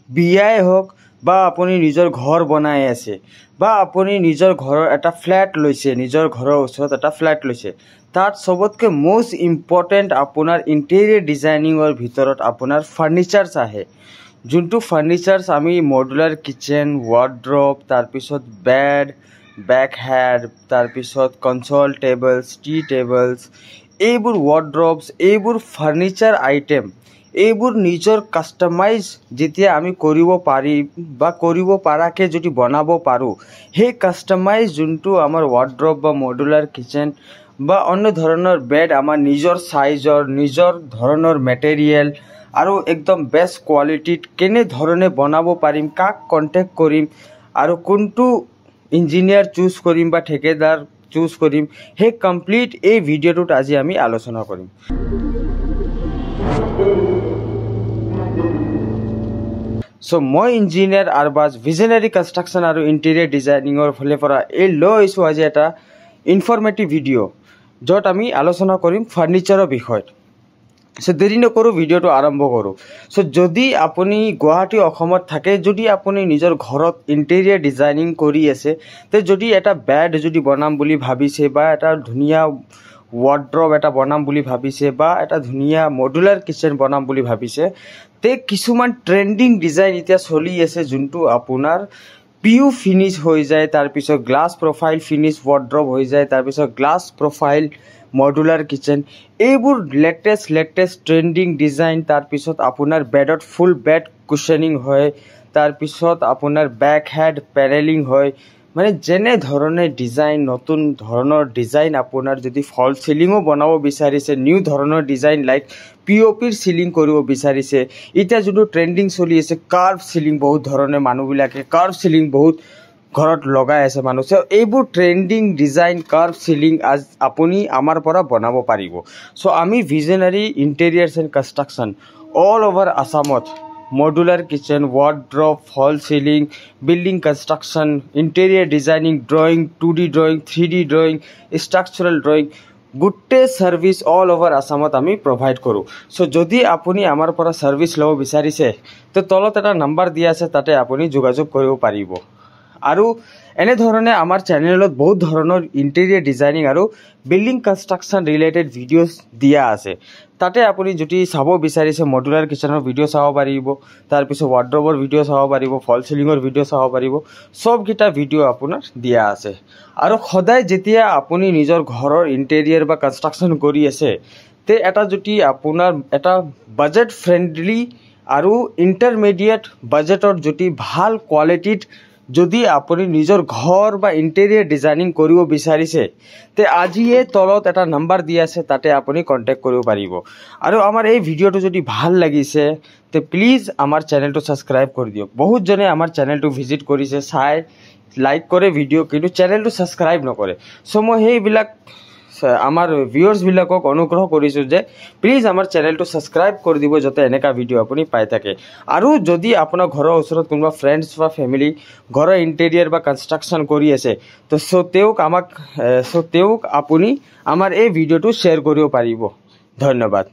বিয়াই হোক বা আপুনি নিজৰ ঘৰ বনাই আছে বা আপুনি নিজৰ ঘৰৰ এটা ফ্ল্যাট লৈছে, নিজৰ ঘৰৰ ওচৰত এটা ফ্ল্যাট লৈছে, তাত সবতকৈ মোস্ট ইম্পৰ্টেণ্ট আপোনাৰ ইণ্টেৰিয়ৰ ডিজাইনিঙৰ ভিতৰত আপোনাৰ ফাৰ্নিচাৰ্ছ আহে। যোনটো ফাৰ্নিচাৰ্ছ আমি মডুলাৰ কিচেন, ৱাৰ্ড্ৰব, তাৰপিছত বেড, বেক হেড, তাৰপিছত কনসোল টেবলছ, টি টেবলছ, এইবোৰ ৱাৰ্ড্ৰবছ, এইবোৰ ফাৰ্নিচাৰ আইটেম, এইবোৰ নিজৰ কাষ্টমাইজ যেতিয়া আমি কৰিব পাৰিম বা কৰিব পৰাকৈ যদি বনাব পাৰোঁ, সেই কাষ্টমাইজ যোনটো আমাৰ ৱাৰ্ড্ৰব বা মডুলাৰ কিচেন বা অন্য ধৰণৰ বেড আমাৰ নিজৰ সাইজৰ, নিজৰ ধৰণৰ মেটেৰিয়েল আৰু একদম বেষ্ট কোৱালিটিত কেনেধৰণে বনাব পাৰিম, কাক কণ্টেক্ট কৰিম আৰু কোনটো ইঞ্জিনিয়াৰ চুজ কৰিম বা ঠিকাদাৰ চুজ কৰিম, সেই কমপ্লিট এই ভিডিঅ'টোত আজি আমি আলোচনা কৰিম। সো মই ইঞ্জিনিয়াৰ আৰবাজ ভিজনাৰী কনষ্ট্ৰাকশ্যন আৰু ইণ্টেৰিয়ৰ ডিজাইনিঙৰ ফালৰ পৰা এই লৈ আহিছোঁ আজি এটা ইনফৰ্মেটিভ ভিডিঅ' য'ত আমি আলোচনা কৰিম ফাৰ্নিচাৰৰ বিষয়ত। সো দেৰি নকৰোঁ, ভিডিঅ'টো আৰম্ভ কৰোঁ। সো যদি আপুনি গুৱাহাটী অসমত থাকে, যদি আপুনি নিজৰ ঘৰত ইণ্টেৰিয়ৰ ডিজাইনিং কৰি আছে, তে যদি এটা বেড যদি বনাম বুলি ভাবিছে বা এটা ধুনীয়া ৱাৰ্ড্ৰব এটা বনাম বুলি ভাবিছে বা এটা ধুনীয়া মডুলাৰ কিচেন বনাম বুলি ভাবিছে, তে কিছুমান ট্ৰেণ্ডিং ডিজাইন এতিয়া চলি আছে যোনটো আপোনাৰ পিউ ফিনিছ হৈ যায়, তাৰপিছত গ্লাছ প্ৰফাইল ফিনিছ ৱাৰ্ড্ৰব হৈ যায়, তাৰপিছত গ্লাছ প্ৰফাইল মডুলাৰ কিচেন, এইবোৰ লেটেষ্ট ট্ৰেণ্ডিং ডিজাইন। তাৰপিছত আপোনাৰ বেডত ফুল বেড কুশ্যনিং হয়, তাৰপিছত আপোনাৰ বেক হেড পেনেলিং হয়, মানে যেনে ধৰণে ডিজাইন, নতুন ধৰণৰ ডিজাইন আপোনাৰ যদি ফল চিলিঙো বনাব বিচাৰিছে, নিউ ধৰণৰ ডিজাইন লাইক পিঅ'পিৰ চিলিং কৰিব বিচাৰিছে, এতিয়া যোনটো ট্ৰেণ্ডিং চলি আছে কাৰ্ভ চিলিং, বহুত ধৰণে মানুহবিলাকে কাৰ্ভ চিলিং বহুত ঘৰত লগাই আছে মানুহ। এইবোৰ ট্ৰেণ্ডিং ডিজাইন কাৰ্ভ চিলিং আপুনি আমাৰ পৰা বনাব পাৰিব। চ' আমি visionary interiors and construction all over আছামত modular kitchen, wardrobe, fall ceiling, building construction, interior designing, drawing, 2D drawing, 3D drawing, structural drawing, গোটেই ছাৰ্ভিচ অল অভাৰ আছামত আমি প্ৰভাইড কৰোঁ। চ' যদি আপুনি আমাৰ পৰা ছাৰ্ভিচ ল'ব বিচাৰিছে, তো তলত এটা নাম্বাৰ দিয়া আছে, তাতে আপুনি যোগাযোগ কৰিব পাৰিব। আৰু এনেধৰণে আমাৰ চেনেলত বহুত ধৰণৰ ইণ্টেৰিয়ৰ ডিজাইনিং আৰু বিল্ডিং কনষ্ট্ৰাকশ্যন ৰিলেটেড ভিডিঅ'ছ দিয়া আছে। তাতে আপুনি যদি চাব বিচাৰিছে মডুলাৰ কিচেনৰ ভিডিঅ' চাব পাৰিব, তাৰপিছত ৱাৰ্ড্ৰবৰ ভিডিঅ' চাব পাৰিব, ফল চিলিঙৰ ভিডিঅ' চাব পাৰিব, চবকেইটা ভিডিঅ' আপোনাৰ দিয়া আছে। আৰু সদায় যেতিয়া আপুনি নিজৰ ঘৰৰ ইণ্টেৰিয়ৰ বা কনষ্ট্ৰাকশ্যন কৰি আছে, তে এটা যদি আপোনাৰ এটা বাজেট ফ্ৰেণ্ডলি আৰু ইণ্টাৰমিডিয়েট বাজেটৰ যদি ভাল কোৱালিটিত যদি আপুনি নিজৰ ঘৰ বা ইণ্টেৰিয়ৰ ডিজাইনিং কৰিব বিচাৰিছে, তে আজিয়ে তলত এটা নাম্বাৰ দিয়া আছে, তাতে আপুনি কণ্টেক্ট কৰিব পাৰিব। আৰু আমাৰ এই ভিডিঅ'টো যদি ভাল লাগিছে, তে প্লিজ আমাৰ চেনেলটো ছাবস্ক্ৰাইব কৰি দিয়ক। বহুতজনে আমাৰ চেনেলটো ভিজিট কৰিছে, চাই লাইক কৰে ভিডিঅ', কিন্তু চেনেলটো ছাবস্ক্ৰাইব নকৰে। চ' মই সেইবিলাক আমাৰ ভিউৱাৰ্ছবিলাকক অনুগ্ৰহ কৰিছোঁ যে প্লিজ আমাৰ চেনেলটো ছাবস্ক্ৰাইব কৰি দিব, যাতে এনেকুৱা ভিডিঅ' আপুনি পাই থাকে। আৰু যদি আপোনাৰ ঘৰৰ ওচৰত কোনোবা ফ্ৰেণ্ডছ বা ফেমিলি ঘৰৰ ইণ্টেৰিয়ৰ বা কনষ্ট্ৰাকশ্যন কৰি আছে, তো তেওঁক আপুনি আমাৰ এই ভিডিঅ'টো শ্বেয়াৰ কৰিব পাৰিব। ধন্যবাদ।